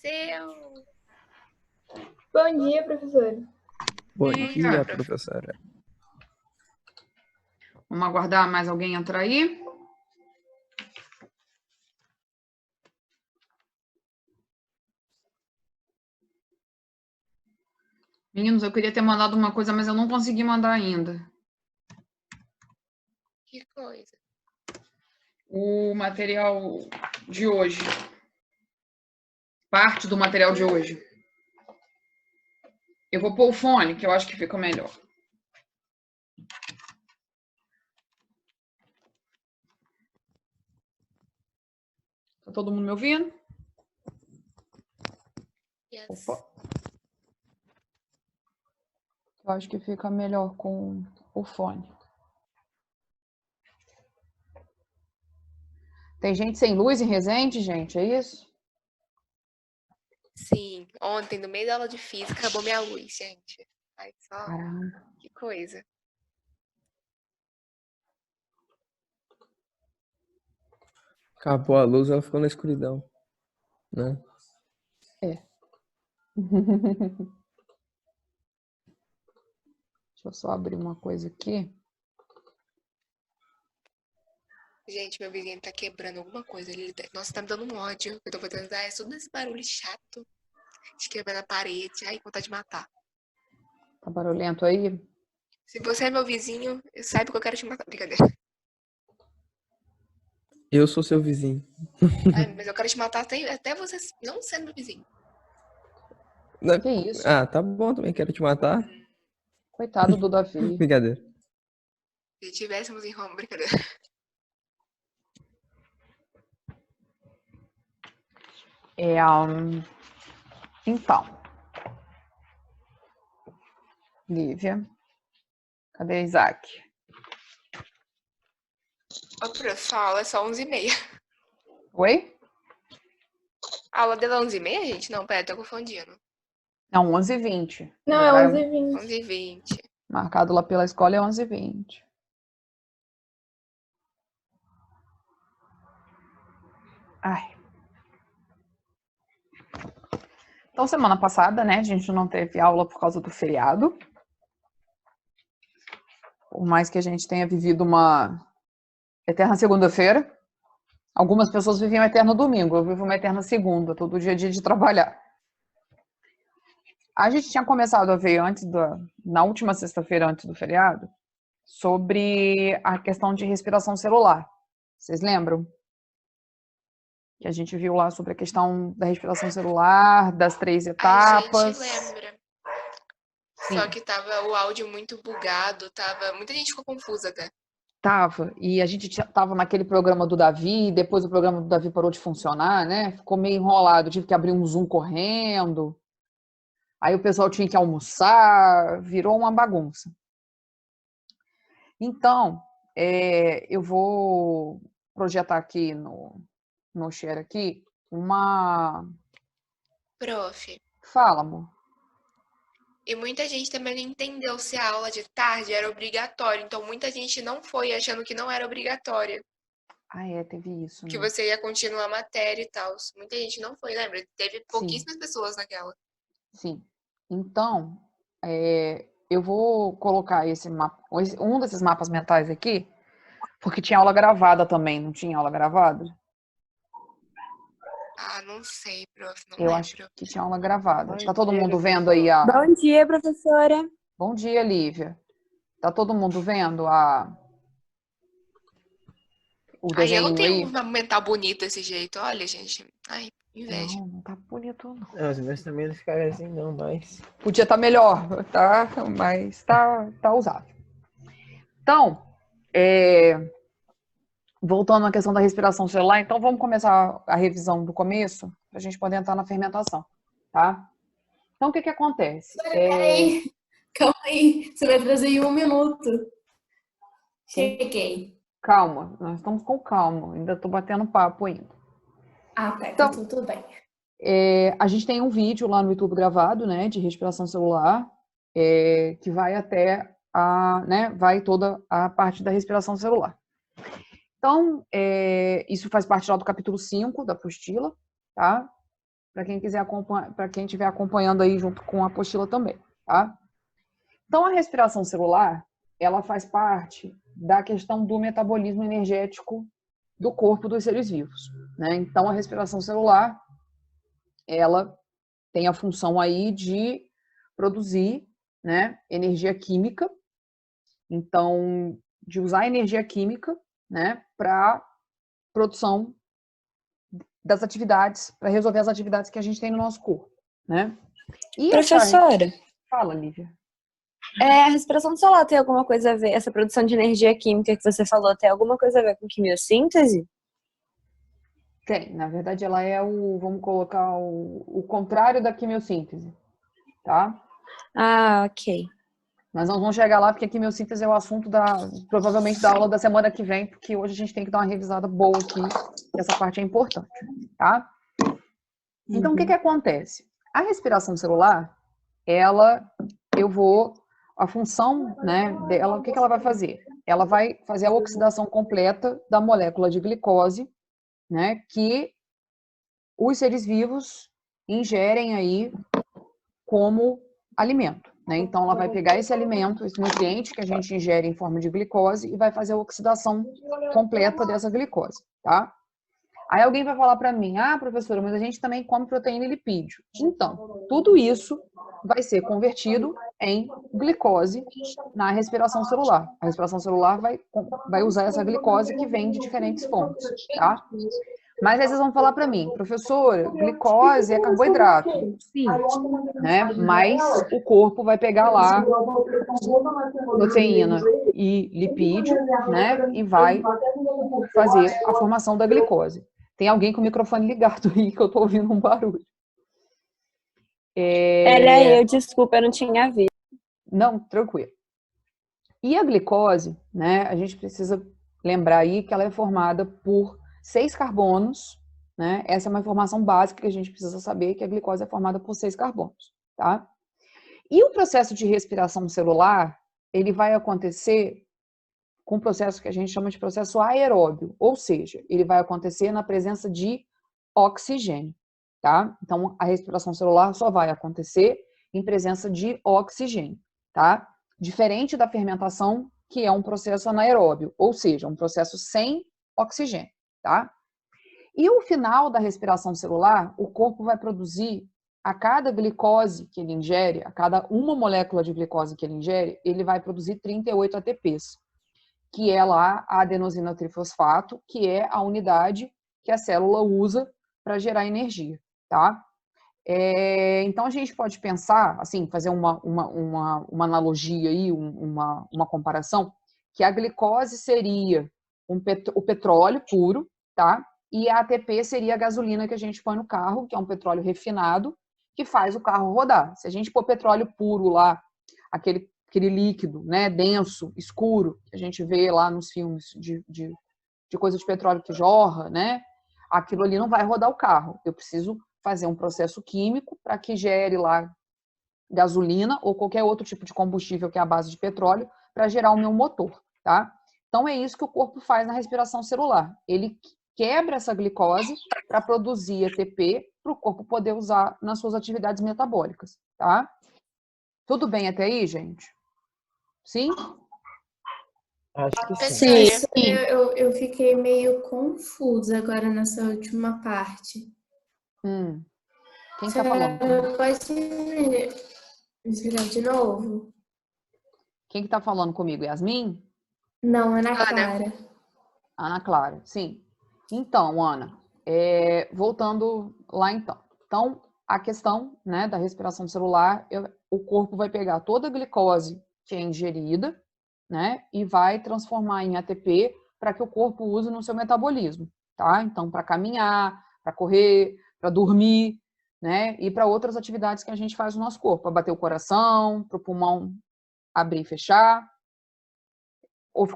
Seu. Bom dia, professora. Bom Bom dia, dia, professora. Vamos aguardar mais alguém entrar aí? Meninos, eu queria ter mandado uma coisa, mas eu não consegui mandar ainda. Que coisa. O material de hoje. Parte do material de hoje. Eu vou pôr o fone, que eu acho que fica melhor. Tá todo mundo me ouvindo? Yes. Opa. Eu acho que fica melhor com o fone. Tem gente sem luz em Resende, gente? É isso? Sim, ontem, no meio da aula de física, acabou minha luz, gente. Ai, só, Caramba. que coisa. Acabou a luz, ela ficou na escuridão, né? Deixa eu só abrir uma coisa aqui. Gente, meu vizinho tá quebrando alguma coisa. Nossa, tá me dando um ódio. Eu tô fazendo tudo esse barulho chato. De quebrar na parede. Ai, vontade de matar. Tá barulhento aí? Se você é meu vizinho, saiba que eu quero te matar. Brincadeira. Eu sou seu vizinho. Ai, mas eu quero te matar até você não sendo meu vizinho. Não- Que isso? Ah, tá bom, também quero te matar. Coitado do Davi. Brincadeira. Se tivéssemos em Roma, brincadeira. Então. Lívia. Cadê Isaac? Ô, professor, a aula é só 11h30. Oi? A aula dela é 11h30, gente? Não, pera, tô confundindo. Não, 11h20. Não, é 11h20. 11h20. Marcado lá pela escola é 11h20. Ai. Então, semana passada, né, a gente não teve aula por causa do feriado. Por mais que a gente tenha vivido uma eterna segunda-feira, algumas pessoas viviam eterno domingo, eu vivo uma eterna segunda, todo dia é dia de trabalhar. A gente tinha começado a ver na última sexta-feira antes do feriado, sobre a questão de respiração celular. Vocês lembram? Que a gente viu lá sobre a questão da respiração celular, das 3 etapas. A gente lembra. Sim. Só que tava o áudio muito bugado, muita gente ficou confusa até. Tava, e a gente tava naquele programa do Davi, depois o programa do Davi parou de funcionar, né? Ficou meio enrolado, tive que abrir um Zoom correndo. Aí o pessoal tinha que almoçar, virou uma bagunça. Então, eu vou projetar aqui no share aqui uma... Prof. Fala, amor. E muita gente também não entendeu se a aula de tarde era obrigatória. Então, muita gente não foi achando que não era obrigatória. Ah, teve isso, Que né? você ia continuar a matéria e tal. Muita gente não foi, lembra? Teve pouquíssimas pessoas naquela. Sim. Então, eu vou colocar um desses mapas mentais aqui, porque tinha aula gravada também, não tinha aula gravada? Ah, não sei, prof, não Eu lembro. acho que tinha aula gravada. Bom Tá todo dia, mundo vendo aí Bom dia, professora. Bom dia, Lívia. Tá todo mundo vendo o Ai, eu não desenho tenho aí? um mapa mental bonito desse jeito. Olha, gente. Ai, inveja. Não tá bonito, não. Não, os meus também não ficaram assim, não, mas... Podia estar melhor, tá? Mas tá usável. Então, voltando à questão da respiração celular, então vamos começar a revisão do começo, para a gente poder entrar na fermentação, tá? Então, o que acontece? Peraí, calma aí, você vai trazer em 1 minuto. Cheguei. Calma, nós estamos com calma, ainda estou batendo papo ainda. Ah, tá, então tudo bem. A gente tem um vídeo lá no YouTube gravado, né, de respiração celular, que vai até vai toda a parte da respiração celular. Então, isso faz parte lá do capítulo 5 da apostila, tá? para quem quiser acompanhar, para quem estiver acompanhando aí junto com a apostila também, tá? Então, a respiração celular, ela faz parte da questão do metabolismo energético do corpo dos seres vivos, né? Então, a respiração celular, ela tem a função aí de produzir, né, energia química. Então, de usar energia química, né, para produção das atividades, para resolver as atividades que a gente tem no nosso corpo, né? E Professora, Fala, Lívia. a respiração celular tem alguma coisa a ver, essa produção de energia química que você falou, tem alguma coisa a ver com quimiossíntese? Tem, na verdade, ela é vamos colocar o contrário da quimiossíntese, tá? Ah, ok. Nós não vamos chegar lá porque a quimiossíntese é o assunto provavelmente da aula da semana que vem, porque hoje a gente tem que dar uma revisada boa aqui, que essa parte é importante, tá? Então, o que acontece? A respiração celular, a função, né, dela, o que ela vai fazer? Ela vai fazer a oxidação completa da molécula de glicose, né, que os seres vivos ingerem aí como alimento, né? Então, ela vai pegar esse alimento, esse nutriente que a gente ingere em forma de glicose e vai fazer a oxidação completa dessa glicose, tá? Aí alguém vai falar para mim, professora, mas a gente também come proteína e lipídio. Então, tudo isso vai ser convertido em glicose na respiração celular. A respiração celular vai usar essa glicose que vem de diferentes fontes, tá? Mas aí vocês vão falar para mim, professora, glicose é carboidrato. Sim, né? Mas o corpo vai pegar lá proteína e lipídio, né? E vai fazer a formação da glicose. Tem alguém com o microfone ligado aí que eu tô ouvindo um barulho. Era eu, desculpa, eu não tinha visto. Não, tranquilo. E a glicose, né? A gente precisa lembrar aí que ela é formada por 6 carbonos, né? Essa é uma informação básica que a gente precisa saber, que a glicose é formada por 6 carbonos, tá? E o processo de respiração celular, ele vai acontecer com um processo que a gente chama de processo aeróbio, ou seja, ele vai acontecer na presença de oxigênio, tá? Então, a respiração celular só vai acontecer em presença de oxigênio, tá? Diferente da fermentação, que é um processo anaeróbio, ou seja, um processo sem oxigênio, tá? E o final da respiração celular, o corpo vai produzir, a cada glicose que ele ingere, a cada uma molécula de glicose que ele ingere, ele vai produzir 38 ATPs, que é lá a adenosina trifosfato, que é a unidade que a célula usa para gerar energia, tá? Então, a gente pode pensar, assim, fazer uma analogia aí, uma comparação, que a glicose seria o petróleo puro, tá? E a ATP seria a gasolina que a gente põe no carro, que é um petróleo refinado, que faz o carro rodar. Se a gente pôr petróleo puro lá, aquele líquido, né, denso, escuro, que a gente vê lá nos filmes de coisa de petróleo que jorra, né, aquilo ali não vai rodar o carro. Eu preciso fazer um processo químico para que gere lá gasolina ou qualquer outro tipo de combustível que é a base de petróleo para gerar o meu motor, tá? Então, é isso que o corpo faz na respiração celular. Ele quebra essa glicose para produzir ATP para o corpo poder usar nas suas atividades metabólicas, tá? Tudo bem até aí, gente? Sim? Acho que sim. Sim. Eu fiquei meio confusa agora nessa última parte. Quem tá falando? Pode me explicar de novo? Quem que tá falando comigo? Yasmin? Não, Ana Ana. Clara. Ana Clara, sim. Então, Ana, voltando lá então. Então, a questão, né, da respiração celular, o corpo vai pegar toda a glicose que é ingerida, né, e vai transformar em ATP para que o corpo use no seu metabolismo, tá? Então, para caminhar, para correr, para dormir, né, e para outras atividades que a gente faz no nosso corpo, para bater o coração, para o pulmão abrir e fechar. Ou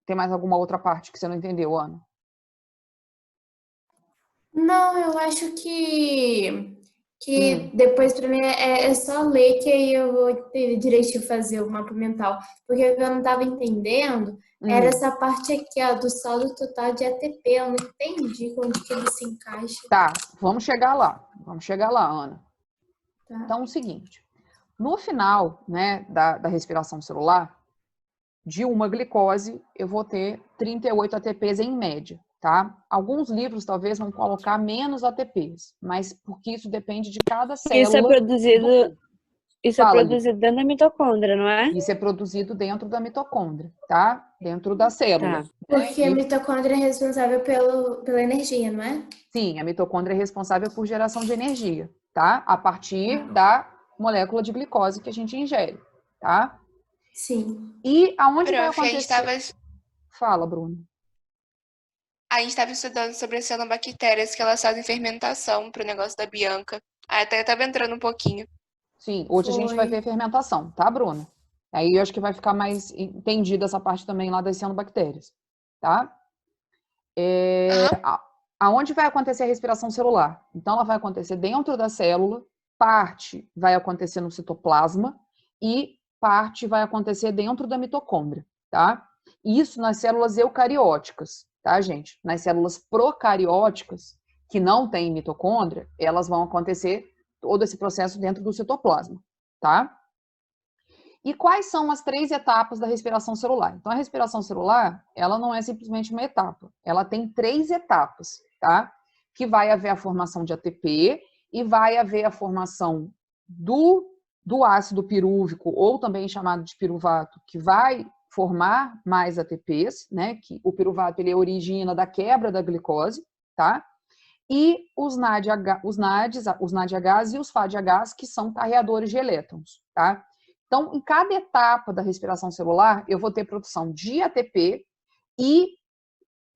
tem mais alguma outra parte que você não entendeu, Ana? Não, eu acho que depois para mim é só ler que aí eu vou ter direito de fazer o mapa mental. Porque o que eu não estava entendendo era essa parte aqui, ó, do saldo total de ATP. Eu não entendi onde que ele se encaixa. Tá, vamos chegar lá. Vamos chegar lá, Ana. Tá. Então, é o seguinte. No final, né, da respiração celular, de uma glicose, eu vou ter 38 ATPs em média, tá? Alguns livros talvez vão colocar menos ATPs, mas porque isso depende de cada Isso é célula. produzido, isso é Fala, Lívia. produzido dentro da mitocôndria, não é? Isso é produzido dentro da mitocôndria, tá? Dentro da célula. Tá. Porque a mitocôndria é responsável pela energia, não é? Sim, a mitocôndria é responsável por geração de energia, tá? A partir da molécula de glicose que a gente ingere, tá? Sim. E aonde vai Prof, acontecer? Fala, Bruno. a gente estava estudando sobre as cianobactérias que elas fazem fermentação pro negócio da Bianca. Aí até tava entrando um pouquinho. Sim, hoje a gente vai ver fermentação, tá, Bruno? Aí eu acho que vai ficar mais entendida essa parte também lá das cianobactérias, tá? Aonde vai acontecer a respiração celular? Então, ela vai acontecer dentro da célula, parte vai acontecer no citoplasma e parte vai acontecer dentro da mitocôndria, tá? Isso nas células eucarióticas, tá, gente? Nas células procarióticas, que não têm mitocôndria, elas vão acontecer todo esse processo dentro do citoplasma, tá? E quais são as 3 etapas da respiração celular? Então, a respiração celular, ela não é simplesmente uma etapa. Ela tem 3 etapas, tá? Que vai haver a formação de ATP e vai haver a formação do ácido pirúvico, ou também chamado de piruvato, que vai formar mais ATPs, né? Que o piruvato, ele origina da quebra da glicose, tá? E os NADHs e os FADHs, que são carreadores de elétrons, tá? Então, em cada etapa da respiração celular, eu vou ter produção de ATP e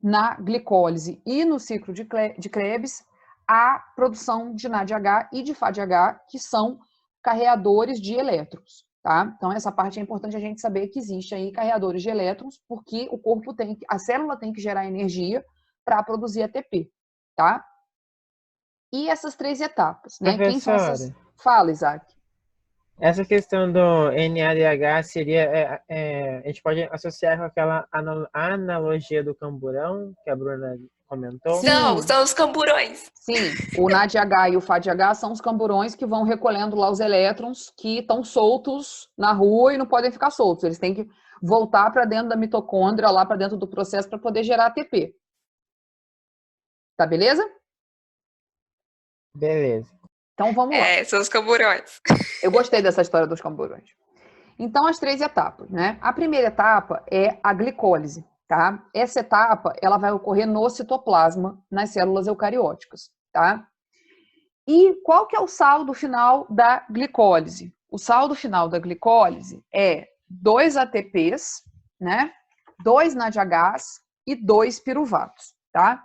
na glicólise e no ciclo de Krebs, a produção de NADH e de FADH, que são carreadores de elétrons, tá? Então, essa parte é importante a gente saber que existe aí carreadores de elétrons, porque o corpo a célula tem que gerar energia para produzir ATP, tá? E essas 3 etapas, né? Quem são essas? Fala, Isaac. Essa questão do NADH seria, a gente pode associar com aquela analogia do camburão que a Bruna comentou? Não, são os camburões. Sim, o NADH e o FADH são os camburões que vão recolhendo lá os elétrons que estão soltos na rua e não podem ficar soltos. Eles têm que voltar para dentro da mitocôndria, lá para dentro do processo, para poder gerar ATP. Tá beleza? Beleza. Então vamos lá. São os camburões. Eu gostei dessa história dos camburões. Então, as 3 etapas, né? A primeira etapa é a glicólise, tá? Essa etapa, ela vai ocorrer no citoplasma, nas células eucarióticas, tá? E qual que é o saldo final da glicólise? O saldo final da glicólise é 2 ATPs, né? 2 NADHs e 2 piruvatos, tá?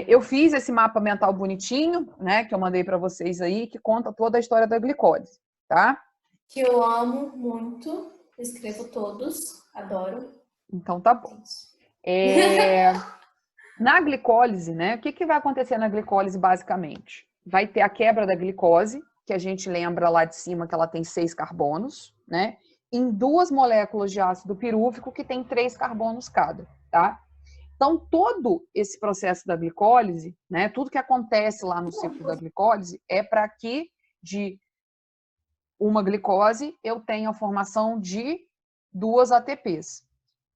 Eu fiz esse mapa mental bonitinho, né, que eu mandei para vocês aí, que conta toda a história da glicólise, tá? Que eu amo muito, escrevo todos, adoro. Então tá bom. Na glicólise, né, o que vai acontecer na glicólise basicamente? Vai ter a quebra da glicose, que a gente lembra lá de cima que ela tem 6 carbonos, né, em 2 moléculas de ácido pirúvico que tem 3 carbonos cada, tá? Então, todo esse processo da glicólise, né, tudo que acontece lá no ciclo da glicólise é para que de uma glicose eu tenha a formação de 2 ATPs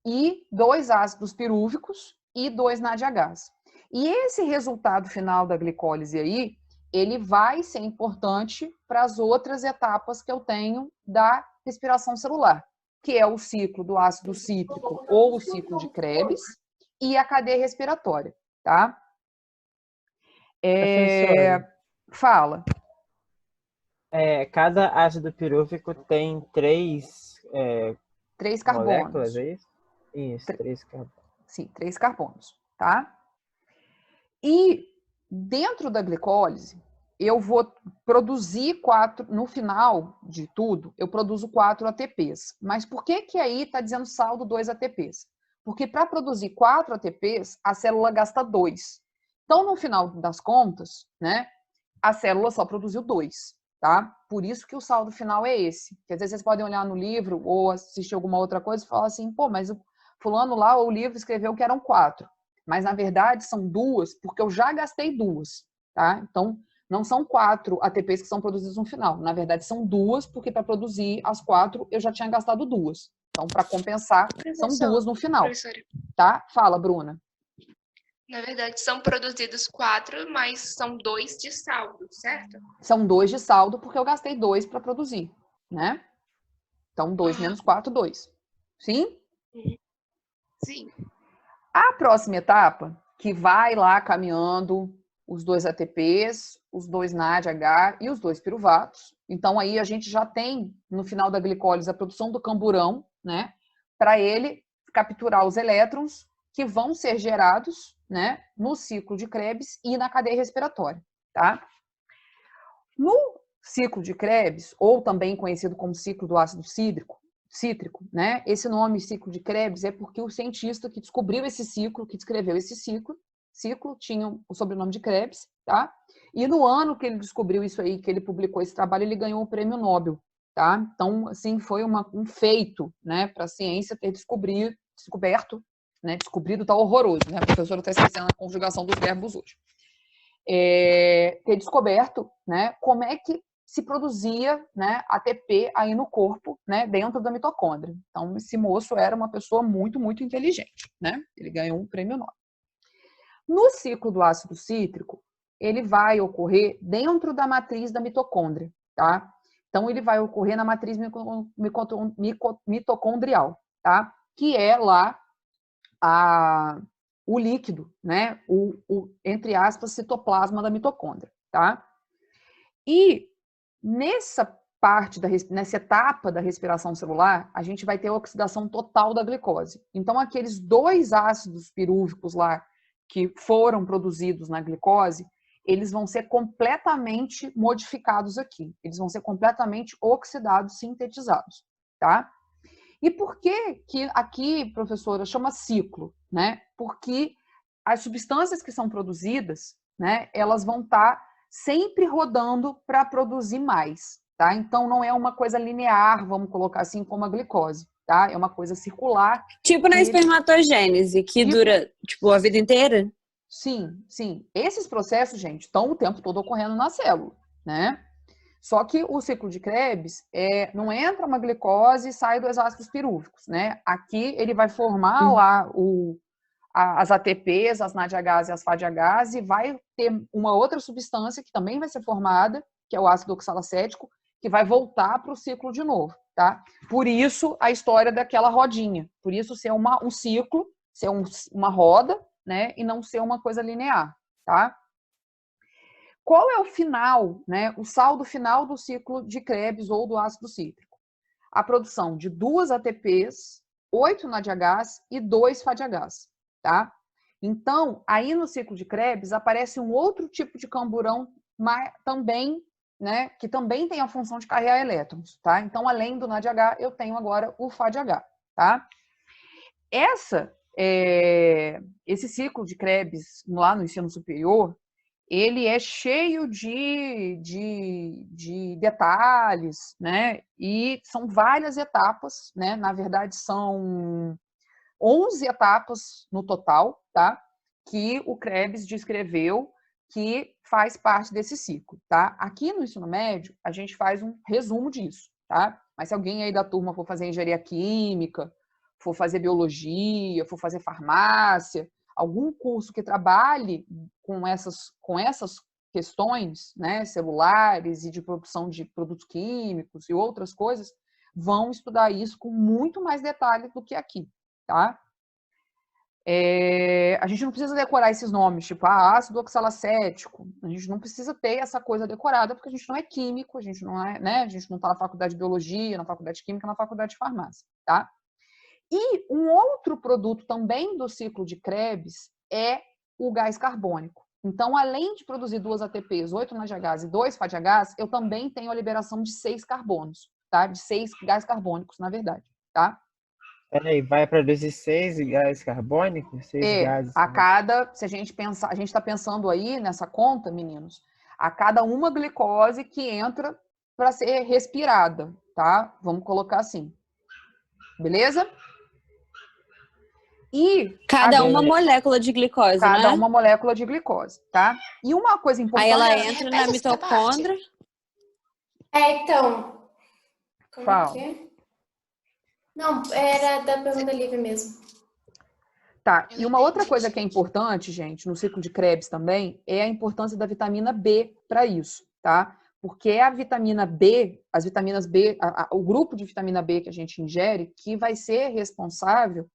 e 2 ácidos pirúvicos e 2 NADHs. E esse resultado final da glicólise aí, ele vai ser importante para as outras etapas que eu tenho da respiração celular, que é o ciclo do ácido cítrico ou o ciclo de Krebs, e a cadeia respiratória, tá? Fala. Cada ácido pirúvico tem 3 carbonos. Moléculas, é isso? Isso, 3 carbonos. Sim, 3 carbonos, tá? E dentro da glicólise, eu vou produzir 4, no final de tudo, eu produzo 4 ATPs. Mas por que aí está dizendo saldo 2 ATPs? Porque para produzir 4 ATPs, a célula gasta 2. Então, no final das contas, né, a célula só produziu 2, tá? Por isso que o saldo final é esse. Quer dizer, vocês podem olhar no livro ou assistir alguma outra coisa e falar assim, pô, mas o fulano lá, o livro escreveu que eram 4. Mas, na verdade, são 2, porque eu já gastei 2, tá? Então, não são 4 ATPs que são produzidos no final. Na verdade, são 2, porque para produzir as 4 eu já tinha gastado 2. Então, para compensar, são 2 no final. Professora, Tá? Fala, Bruna. na verdade, são produzidos 4, mas são 2 de saldo, certo? São 2 de saldo, porque eu gastei 2 para produzir, né? Então, 2 menos 4, 2. Sim? Sim. A próxima etapa, que vai lá caminhando os 2 ATPs, os 2 NADH e os 2 piruvatos. Então, aí a gente já tem, no final da glicólise, a produção do camburão, né? Para ele capturar os elétrons que vão ser gerados, né, no ciclo de Krebs e na cadeia respiratória, tá? No ciclo de Krebs, ou também conhecido como ciclo do ácido cítrico, né? Esse nome ciclo de Krebs é porque o cientista que descobriu esse ciclo, que descreveu esse ciclo tinha o sobrenome de Krebs, tá? E no ano que ele descobriu isso aí, que ele publicou esse trabalho, ele ganhou o prêmio Nobel, tá? Então, assim, foi um feito, né, para a ciência ter descoberto, né? Descobrido tá horroroso, né? A professora está esquecendo a conjugação dos verbos hoje. Ter descoberto, né, como é que se produzia, né, ATP aí no corpo, né, dentro da mitocôndria. Então, esse moço era uma pessoa muito, muito inteligente, né? Ele ganhou um prêmio Nobel. No ciclo do ácido cítrico, ele vai ocorrer dentro da matriz da mitocôndria, tá? Então, ele vai ocorrer na matriz mitocondrial, tá? Que é lá o líquido, né? Entre aspas, citoplasma da mitocôndria, tá? E nessa etapa da respiração celular, a gente vai ter a oxidação total da glicose. Então, aqueles 2 ácidos pirúvicos lá que foram produzidos na glicose, eles vão ser completamente modificados aqui. Eles vão ser completamente oxidados, sintetizados, tá? E por que aqui, professora, chama ciclo, né? Porque as substâncias que são produzidas, né, elas vão estar sempre rodando para produzir mais, tá? Então, não é uma coisa linear, vamos colocar assim, como a glicose, tá? É uma coisa circular. Tipo na espermatogênese, que dura, tipo, a vida inteira? Sim, sim. Esses processos, gente, estão o tempo todo ocorrendo na célula, né? Só que o ciclo de Krebs não entra uma glicose e sai 2 ácidos pirúvicos, né? Aqui ele vai formar lá as ATPs, as NADHs e as FADHs, e vai ter uma outra substância que também vai ser formada, que é o ácido oxalacético, que vai voltar para o ciclo de novo, tá? Por isso a história daquela rodinha, por isso ser um ciclo, ser uma roda, né? E não ser uma coisa linear, tá? Qual é o final, né? O saldo final do ciclo de Krebs ou do ácido cítrico? A produção de 2 ATPs, 8 NADHs e 2 FADHs, tá? Então, aí no ciclo de Krebs aparece um outro tipo de camburão, mas também, né, que também tem a função de carregar elétrons, tá? Então, além do NADH, eu tenho agora o FADH, tá? Esse ciclo de Krebs lá no ensino superior, ele é cheio de detalhes, né? E são várias etapas, né? Na verdade, são 11 etapas no total, tá? Que o Krebs descreveu que faz parte desse ciclo, tá? Aqui no ensino médio, a gente faz um resumo disso, tá? Mas se alguém aí da turma for fazer engenharia química, for fazer biologia, for fazer farmácia, algum curso que trabalhe com essas questões, né, celulares e de produção de produtos químicos e outras coisas, vão estudar isso com muito mais detalhe do que aqui, tá? A gente não precisa decorar esses nomes, tipo ácido oxalacético, a gente não precisa ter essa coisa decorada, porque a gente não é químico, a gente não é, né, a gente não está na faculdade de biologia, na faculdade de química, na faculdade de farmácia, tá? E um outro produto também do ciclo de Krebs é o gás carbônico. Então, além de produzir 2 ATPs, 8 NADHs e 2 FADHs, eu também tenho a liberação de 6 carbonos, tá? De 6 gás carbônicos, na verdade, tá? Peraí, vai produzir 6 gases carbônicos? 6 gases. Se a gente pensar, a gente está pensando aí nessa conta, meninos, a cada uma glicose que entra para ser respirada, tá? Vamos colocar assim. Beleza? E Cada uma molécula de glicose, cada né? uma molécula de glicose, tá? E uma coisa Aí importante... ela Repete entra na essa mitocôndria. Então, como Fala. que é? Não, era da pergunta livre mesmo. Tá, Eu e não uma outra entendi, coisa que é gente. importante, gente, no ciclo de Krebs também, é a importância da vitamina B para isso, tá? Porque é a vitamina B, as vitaminas B, o grupo de vitamina B que a gente ingere, que vai ser responsável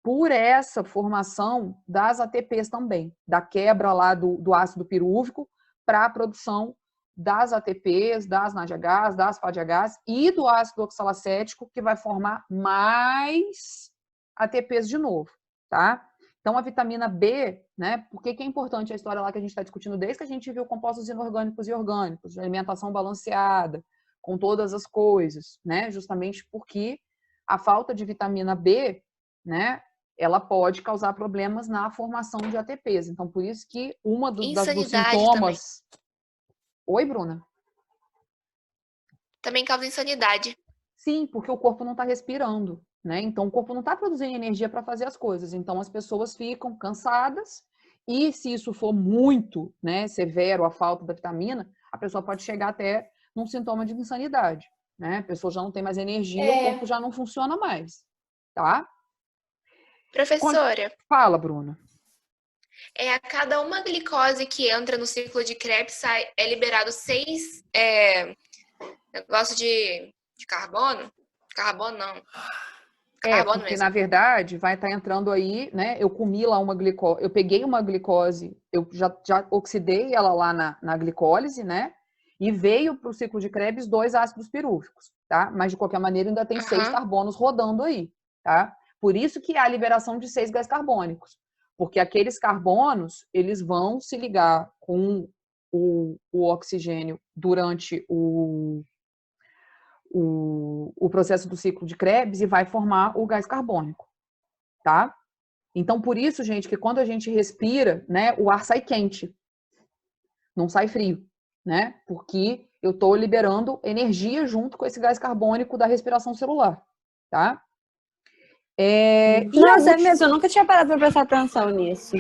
por essa formação das ATPs também, da quebra lá do ácido pirúvico para a produção das ATPs, das NADHs, das FADHs e do ácido oxalacético, que vai formar mais ATPs de novo, tá? Então, a vitamina B, né? Por que é importante a história lá que a gente está discutindo desde que a gente viu compostos inorgânicos e orgânicos, de alimentação balanceada, com todas as coisas, né? Justamente porque a falta de vitamina B, né? Ela pode causar problemas na formação de ATPs. Então, por isso que dos Insanidade também. sintomas... Oi, Bruna? Também causa insanidade. Sim, porque o corpo não está respirando, né? Então, o corpo não está produzindo energia para fazer as coisas. Então, as pessoas ficam cansadas e, se isso for muito, né, severo, a falta da vitamina, a pessoa pode chegar até num sintoma de insanidade, né? A pessoa já não tem mais energia, o corpo já não funciona mais, tá? Professora, Fala, Bruna. a cada uma glicose que entra no ciclo de Krebs é liberado 6 negócio de carbono? Carbono não. Carbono Porque mesmo. na verdade vai estar entrando aí, né? Eu comi lá uma glicose, eu peguei uma glicose, eu já oxidei ela lá na glicólise, né? E veio para o ciclo de Krebs 2 ácidos pirúvicos, tá? Mas de qualquer maneira ainda tem 6 carbonos rodando aí, tá? Por isso que há a liberação de 6 gás carbônicos, porque aqueles carbonos eles vão se ligar com o oxigênio durante o processo do ciclo de Krebs e vai formar o gás carbônico, tá? Então, por isso, gente, que quando a gente respira, né, o ar sai quente, não sai frio, né? Porque eu estou liberando energia junto com esse gás carbônico da respiração celular, tá? Nossa, é mesmo, eu nunca tinha parado para prestar atenção nisso.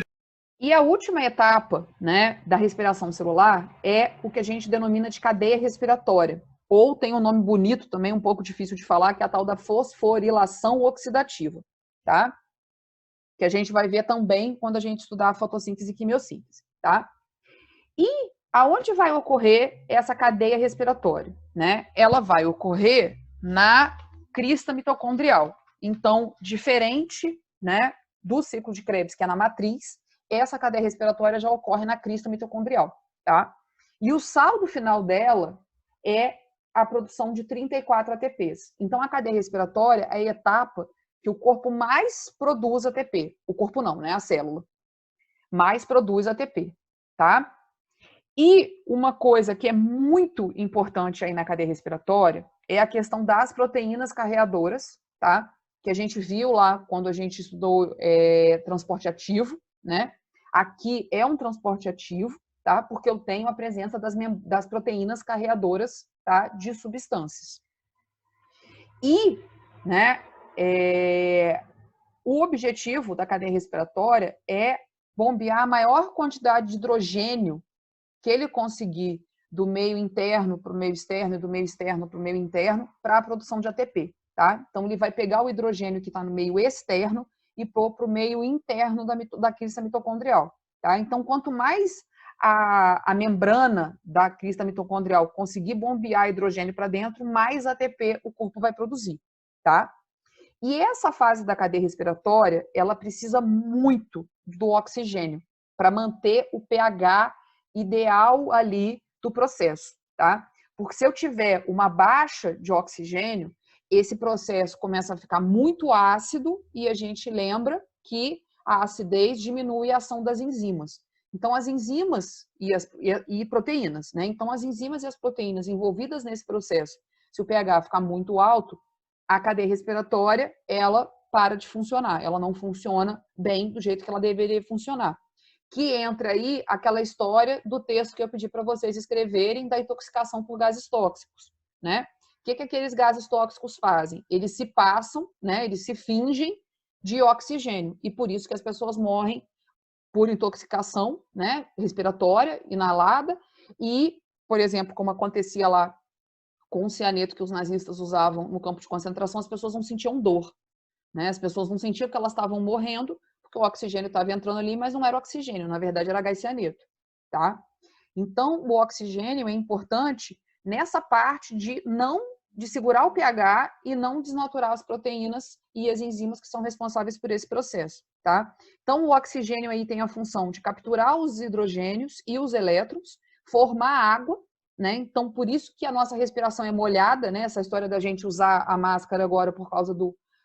E a última etapa, né, da respiração celular é o que a gente denomina de cadeia respiratória, ou tem um nome bonito também, um pouco difícil de falar, que é a tal da fosforilação oxidativa, tá? Que a gente vai ver também quando a gente estudar a fotossíntese e quimiossíntese, tá? E aonde vai ocorrer essa cadeia respiratória, né? Ela vai ocorrer na crista mitocondrial. Então, diferente, né, do ciclo de Krebs, que é na matriz, essa cadeia respiratória já ocorre na crista mitocondrial, tá? E o saldo final dela é a produção de 34 ATPs. Então, a cadeia respiratória é a etapa que o corpo mais produz ATP. O corpo não, né? A célula. Mais produz ATP, tá? E uma coisa que é muito importante aí na cadeia respiratória é a questão das proteínas carreadoras, tá? Que a gente viu lá quando a gente estudou transporte ativo, né? Aqui é um transporte ativo, tá? Porque eu tenho a presença das proteínas carreadoras, tá? De substâncias. E, né? O objetivo da cadeia respiratória é bombear a maior quantidade de hidrogênio que ele conseguir do meio interno para o meio externo e do meio externo para o meio interno para a produção de ATP, tá? Então, ele vai pegar o hidrogênio que está no meio externo e pôr para o meio interno da crista mitocondrial, tá? Então, quanto mais a membrana da crista mitocondrial conseguir bombear hidrogênio para dentro, mais ATP o corpo vai produzir, tá? E essa fase da cadeia respiratória, ela precisa muito do oxigênio para manter o pH ideal ali do processo, tá? Porque se eu tiver uma baixa de oxigênio, esse processo começa a ficar muito ácido e a gente lembra que a acidez diminui a ação das enzimas. Então, as enzimas e proteínas, né? Então, as enzimas e as proteínas envolvidas nesse processo, se o pH ficar muito alto, a cadeia respiratória, ela para de funcionar. Ela não funciona bem do jeito que ela deveria funcionar. Que entra aí aquela história do texto que eu pedi para vocês escreverem da intoxicação por gases tóxicos, né? O que aqueles gases tóxicos fazem? Eles se passam, né? Eles se fingem de oxigênio. E por isso que as pessoas morrem por intoxicação, né, respiratória, inalada, e, por exemplo, como acontecia lá com o cianeto que os nazistas usavam no campo de concentração, as pessoas não sentiam dor, né? As pessoas não sentiam que elas estavam morrendo, porque o oxigênio estava entrando ali, mas não era oxigênio, na verdade era gás cianeto, tá? Então, o oxigênio é importante nessa parte de segurar o pH e não desnaturar as proteínas e as enzimas que são responsáveis por esse processo, tá? Então, o oxigênio aí tem a função de capturar os hidrogênios e os elétrons, formar água, né? Então, por isso que a nossa respiração é molhada, né? Essa história da gente usar a máscara agora por causa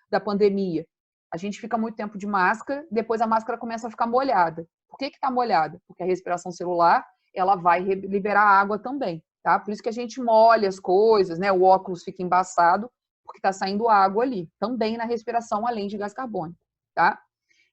da pandemia. A gente fica muito tempo de máscara, depois a máscara começa a ficar molhada. Por que está molhada? Porque a respiração celular, ela vai liberar água também, tá? Por isso que a gente molha as coisas, né? O óculos fica embaçado, porque está saindo água ali, também na respiração, além de gás carbônico, tá?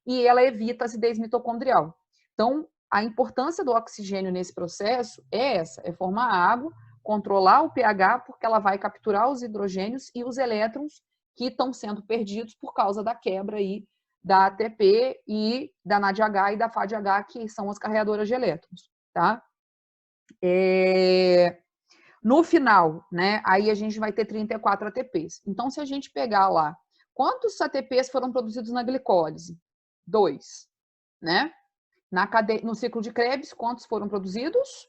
E ela evita a acidez mitocondrial. Então, a importância do oxigênio nesse processo é essa, é formar água, controlar o pH, porque ela vai capturar os hidrogênios e os elétrons que estão sendo perdidos por causa da quebra aí da ATP e da NADH e da FADH, que são as carreadoras de elétrons, tá? No final, né, aí a gente vai ter 34 ATPs. Então, se a gente pegar lá, quantos ATPs foram produzidos na glicólise? 2, né? No ciclo de Krebs, quantos foram produzidos?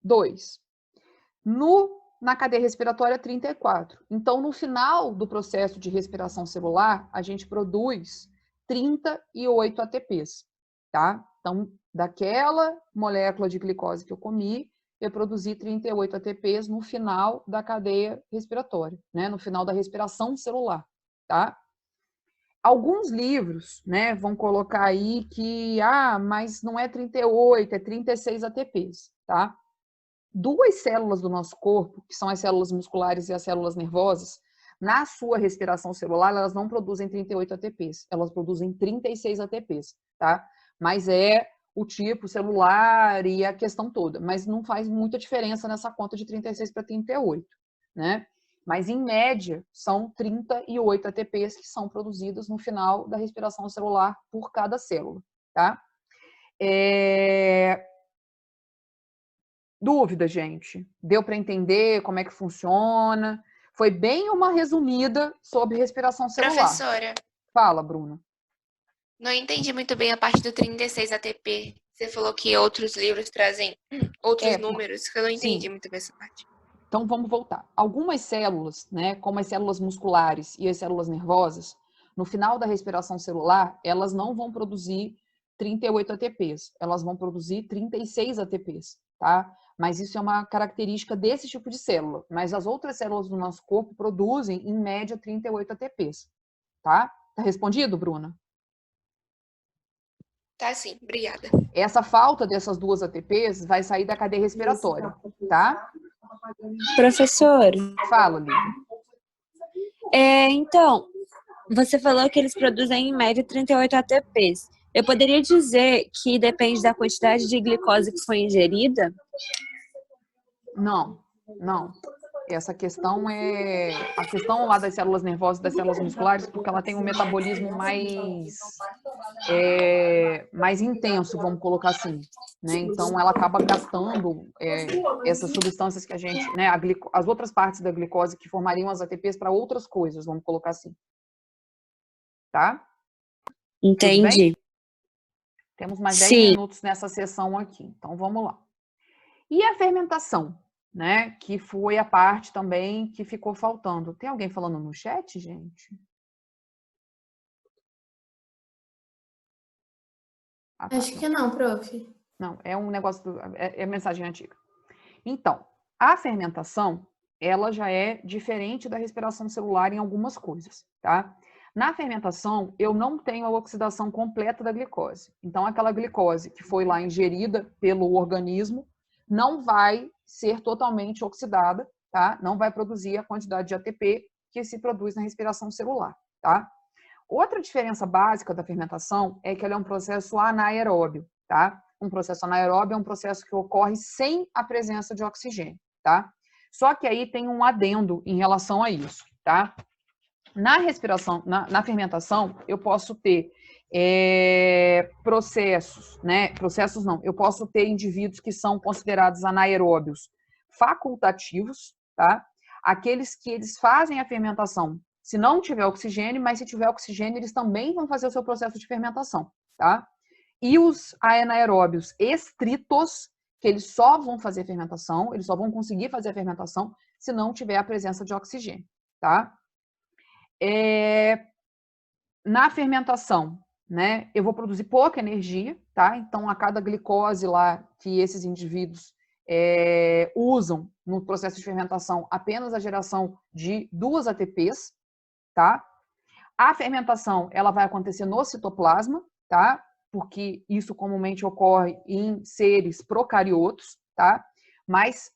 2. Na cadeia respiratória, 34. Então, no final do processo de respiração celular, a gente produz 38 ATPs, tá? Então, daquela molécula de glicose que eu comi, eu produzi 38 ATPs no final da cadeia respiratória, né? No final da respiração celular, tá? Alguns livros, né, vão colocar aí que, mas não é 38, é 36 ATPs, tá? 2 células do nosso corpo, que são as células musculares e as células nervosas, na sua respiração celular, elas não produzem 38 ATPs, elas produzem 36 ATPs, tá? Mas é o tipo celular e a questão toda, mas não faz muita diferença nessa conta de 36 para 38, né? Mas, em média, são 38 ATPs que são produzidos no final da respiração celular por cada célula, tá? Dúvida, gente? Deu para entender como é que funciona? Foi bem uma resumida sobre respiração celular. Professora, Fala, Bruna. não entendi muito bem a parte do 36 ATP. Você falou que outros livros trazem outros números, que eu não entendi muito bem essa parte. Então, vamos voltar. Algumas células, né, como as células musculares e as células nervosas, no final da respiração celular, elas não vão produzir 38 ATPs, elas vão produzir 36 ATPs, tá? Mas isso é uma característica desse tipo de célula. Mas as outras células do nosso corpo produzem, em média, 38 ATPs, tá? Tá respondido, Bruna? Tá, sim. Obrigada. Essa falta dessas 2 ATPs vai sair da cadeia respiratória, tá? Professor, Fala, Lívia. então, você falou que eles produzem em média 38 ATPs. Eu poderia dizer que depende da quantidade de glicose que foi ingerida? Não. Essa questão é a questão lá das células nervosas e das células musculares, porque ela tem um metabolismo mais intenso, vamos colocar assim, né? Então ela acaba gastando essas substâncias que a gente, né, as outras partes da glicose que formariam as ATPs para outras coisas, vamos colocar assim, tá? Entendi. Temos mais 10 Sim. minutos nessa sessão aqui, então vamos lá. E a fermentação, né? Que foi a parte também que ficou faltando. Tem alguém falando no chat, gente? Acho que não, prof. Não, é um negócio, é mensagem antiga. Então, a fermentação, ela já é diferente da respiração celular em algumas coisas, tá? Na fermentação, eu não tenho a oxidação completa da glicose. Então, aquela glicose que foi lá ingerida pelo organismo não vai ser totalmente oxidada, tá? Não vai produzir a quantidade de ATP que se produz na respiração celular, tá? Outra diferença básica da fermentação é que ela é um processo anaeróbio, tá? Um processo anaeróbio é um processo que ocorre sem a presença de oxigênio, tá? Só que aí tem um adendo em relação a isso, tá? Na respiração, na fermentação, eu posso ter processos, né? Processos não, eu posso ter indivíduos que são considerados anaeróbios facultativos, tá? Aqueles que eles fazem a fermentação se não tiver oxigênio, mas se tiver oxigênio, eles também vão fazer o seu processo de fermentação, tá? E os anaeróbios estritos, que eles só vão fazer fermentação, eles só vão conseguir fazer a fermentação se não tiver a presença de oxigênio, tá? Na fermentação, né, eu vou produzir pouca energia, tá? Então, a cada glicose lá que esses indivíduos usam no processo de fermentação, apenas a geração de 2 ATPs, tá? A fermentação, ela vai acontecer no citoplasma, tá? Porque isso comumente ocorre em seres procariotos, tá? Mas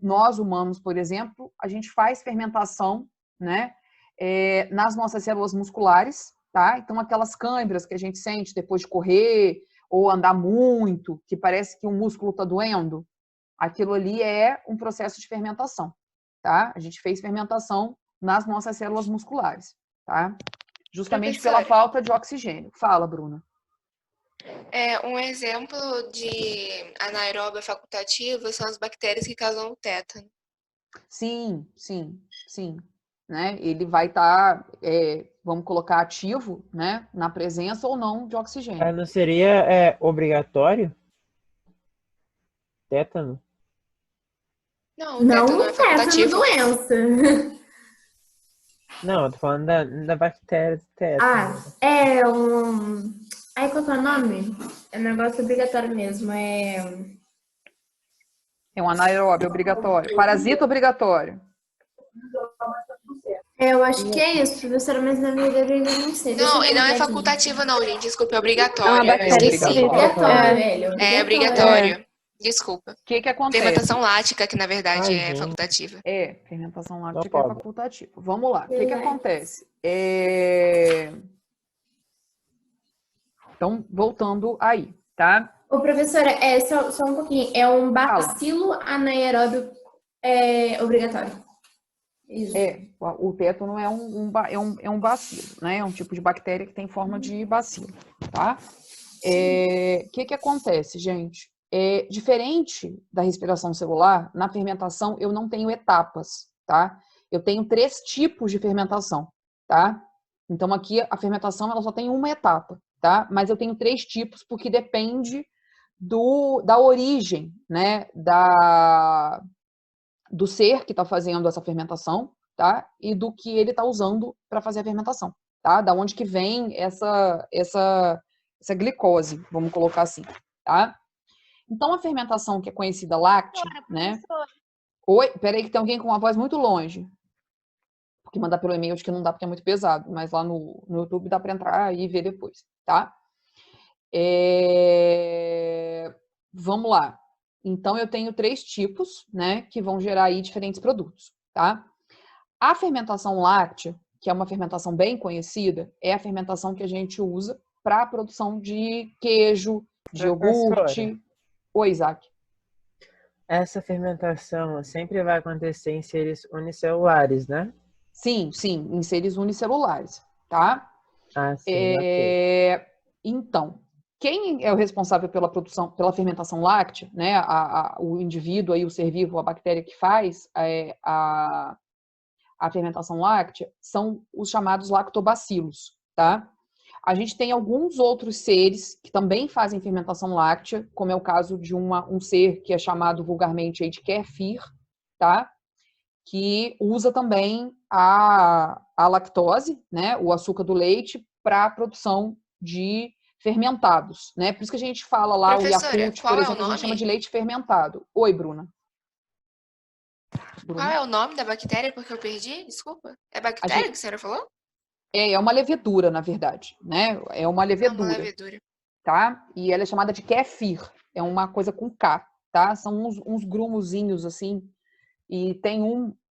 nós humanos, por exemplo, a gente faz fermentação, né, nas nossas células musculares, tá? Então, aquelas câimbras que a gente sente depois de correr ou andar muito, que parece que o músculo está doendo, aquilo ali é um processo de fermentação, tá? A gente fez fermentação nas nossas células musculares, tá? Justamente pela falta de oxigênio. Fala, Bruna. Um exemplo de anaeróbio facultativo são as bactérias que causam o tétano. Sim, sim, sim. Né? Ele vai estar, vamos colocar, ativo, né? Na presença ou não de oxigênio. Não seria obrigatório? Tétano? Não, o tétano é facultativo. Doença. Não, eu tô falando da bactéria tétano. Aí, qual que é o nome? É um negócio obrigatório mesmo. É um anaeróbio obrigatório. Parasita obrigatório. Eu acho que é isso, professora, mas na verdade eu ainda não sei. Não, e não é facultativo não, gente. Desculpa, é obrigatório. É obrigatório. Desculpa. O que acontece? Fermentação lática, que na verdade é facultativa. Fermentação lática que é facultativa. Vamos lá. O que acontece? Então, voltando aí, tá? Ô, professora, só um pouquinho. É um bacilo anaeróbio obrigatório. Isso. O tétano é um bacilo, né? É um tipo de bactéria que tem forma de bacilo, tá? O que acontece, gente? Diferente da respiração celular, na fermentação eu não tenho etapas, tá? Eu tenho 3 tipos de fermentação, tá? Então aqui a fermentação ela só tem uma etapa, tá? Mas eu tenho 3 tipos porque depende da origem, né? Do ser que está fazendo essa fermentação, tá? E do que ele está usando para fazer a fermentação, tá? Da onde que vem essa glicose, vamos colocar assim, tá? Então, a fermentação que é conhecida láctea, né? Oi, peraí que tem alguém com uma voz muito longe. Porque mandar pelo e-mail acho que não dá porque é muito pesado, mas lá no YouTube dá para entrar e ver depois, tá? Vamos lá. Então, eu tenho 3 tipos, né, que vão gerar aí diferentes produtos, tá? A fermentação láctea, que é uma fermentação bem conhecida, é a fermentação que a gente usa para a produção de queijo, de iogurte. Oi, Isaac. Essa fermentação sempre vai acontecer em seres unicelulares, né? Sim, em seres unicelulares, tá? Sim, ok. Então, quem é o responsável pela produção, pela fermentação láctea, né? O indivíduo aí, o ser vivo, a bactéria que faz a fermentação láctea, são os chamados lactobacilos, tá? A gente tem alguns outros seres que também fazem fermentação láctea, como é o caso de um ser que é chamado vulgarmente de kéfir, tá? Que usa também a lactose, né? O açúcar do leite, para a produção de fermentados, né? Por isso que a gente fala lá, professora, o Yakult, por exemplo, a gente chama de leite fermentado. Oi, Bruna. Qual é o nome da bactéria? Porque eu perdi, desculpa. É bactéria que a senhora falou? É uma levedura, na verdade, né? É uma levedura. Tá? E ela é chamada de kéfir. É uma coisa com K, tá? São uns grumozinhos, assim. E tem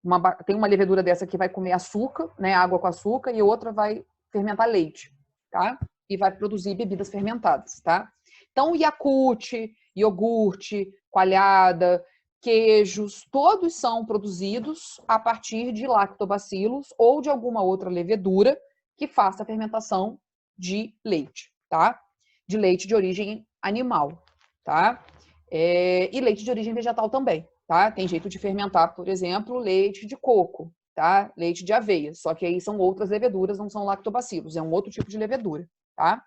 uma levedura dessa que vai comer açúcar, né? Água com açúcar, e outra vai fermentar leite, tá? E vai produzir bebidas fermentadas, tá? Então, Yakult, iogurte, coalhada, queijos, todos são produzidos a partir de lactobacilos ou de alguma outra levedura que faça a fermentação de leite, tá? De leite de origem animal, tá? E leite de origem vegetal também, tá? Tem jeito de fermentar, por exemplo, leite de coco, tá? Leite de aveia, só que aí são outras leveduras, não são lactobacilos, é um outro tipo de levedura, tá?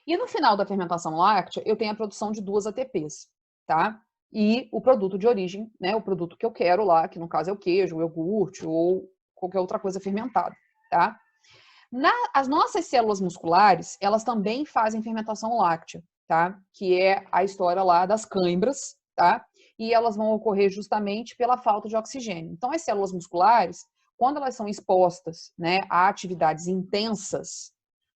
E no final da fermentação láctea, eu tenho a produção de 2 ATPs, tá? E o produto de origem, né? O produto que eu quero lá, que no caso é o queijo, o iogurte ou qualquer outra coisa fermentada, tá? As nossas células musculares, elas também fazem fermentação láctea, tá? Que é a história lá das cãibras, tá? E elas vão ocorrer justamente pela falta de oxigênio. Então, as células musculares, quando elas são expostas, né, a atividades intensas,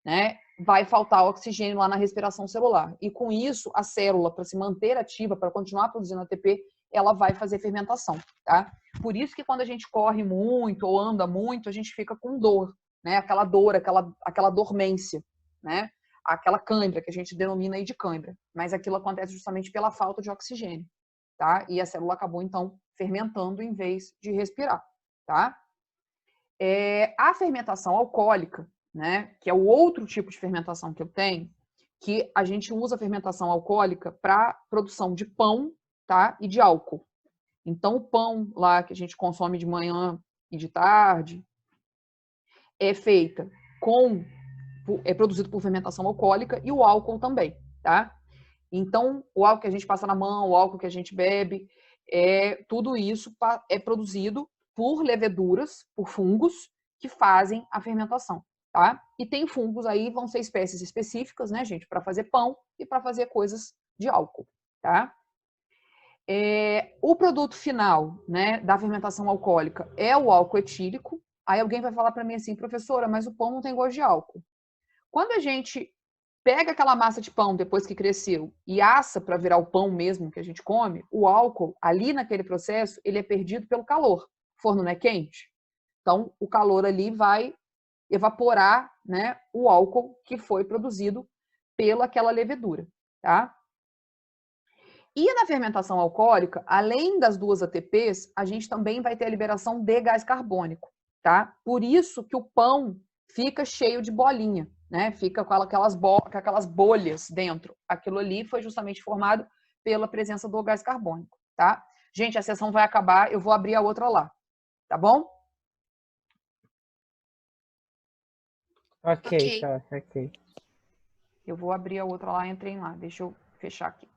né, vai faltar oxigênio lá na respiração celular. E com isso, a célula, para se manter ativa, para continuar produzindo ATP, ela vai fazer fermentação, tá? Por isso que quando a gente corre muito ou anda muito, a gente fica com dor, né? Aquela dor, aquela dormência, né? Aquela cãibra, que a gente denomina aí de cãibra. Mas aquilo acontece justamente pela falta de oxigênio, tá? E a célula acabou, então, fermentando em vez de respirar, tá? A fermentação alcoólica, né? Que é o outro tipo de fermentação que eu tenho, que a gente usa a fermentação alcoólica para produção de pão, tá? E de álcool. Então, o pão lá que a gente consome de manhã e de tarde é feita é produzido por fermentação alcoólica e o álcool também, tá? Então, o álcool que a gente passa na mão, o álcool que a gente bebe, tudo isso é produzido por leveduras, por fungos que fazem a fermentação, tá? E tem fungos aí, vão ser espécies específicas, né, gente, para fazer pão e para fazer coisas de álcool, tá? O produto final, né, da fermentação alcoólica é o álcool etílico. Aí alguém vai falar para mim assim, professora, mas o pão não tem gosto de álcool. Quando a gente pega aquela massa de pão depois que cresceu e assa para virar o pão mesmo que a gente come, o álcool, ali naquele processo, ele é perdido pelo calor. O forno não é quente. Então, o calor ali vai evaporar, né, o álcool que foi produzido pelaquela levedura, tá? E na fermentação alcoólica, além das 2 ATPs, a gente também vai ter a liberação de gás carbônico, tá? Por isso que o pão fica cheio de bolinha, né? Fica com aquelas bolhas dentro. Aquilo ali foi justamente formado pela presença do gás carbônico, tá? Gente, a sessão vai acabar, eu vou abrir a outra lá, tá bom? Ok, Ok. tá, ok. Eu vou abrir a outra lá, entrem lá. Deixa eu fechar aqui.